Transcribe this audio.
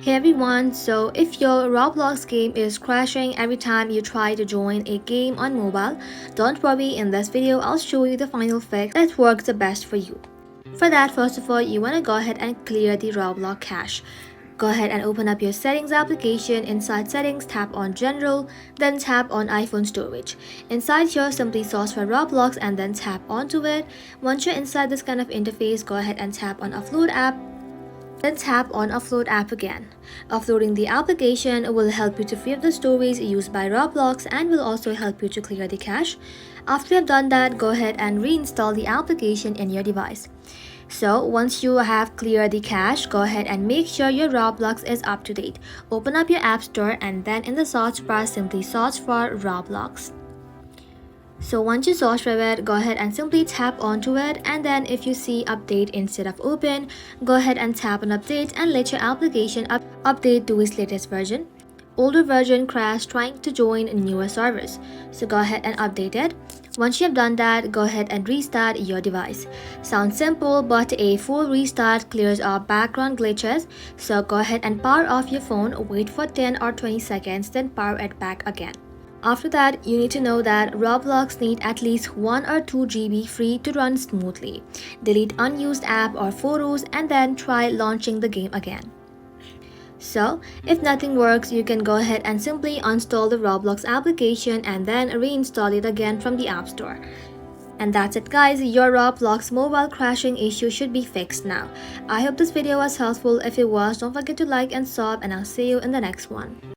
Hey everyone, so if your Roblox game is crashing every time you try to join a game on mobile, don't worry, in this video I'll show you the final fix that works the best for you. For that, first of all, you want to go ahead and clear the Roblox cache. Go ahead and open up your settings application. Inside settings, tap on general, then tap on iPhone storage. Inside here, simply search for Roblox and then tap onto it. Once you're inside this kind of interface, go ahead and tap on upload app. Then tap on Upload App again. Uploading the application will help you to free up the storage used by Roblox and will also help you to clear the cache. After you have done that, go ahead and reinstall the application in your device. So once you have cleared the cache, go ahead and make sure your Roblox is up to date. Open up your App Store and then in the search bar, simply search for Roblox. So once you search for it, go ahead and simply tap onto it, and then if you see update instead of open, go ahead and tap on update and let your application update to its latest version. Older version crashed trying to join newer servers, so go ahead and update it. Once you have done that, go ahead and restart your device. Sounds simple, but a full restart clears up background glitches, so go ahead and power off your phone, wait for 10 or 20 seconds, then power it back again. After that, you need to know that Roblox needs at least 1 or 2 GB free to run smoothly. Delete unused app or photos and then try launching the game again. So, if nothing works, you can go ahead and simply uninstall the Roblox application and then reinstall it again from the App Store. And that's it guys, your Roblox mobile crashing issue should be fixed now. I hope this video was helpful. If it was, don't forget to like and sub, and I'll see you in the next one.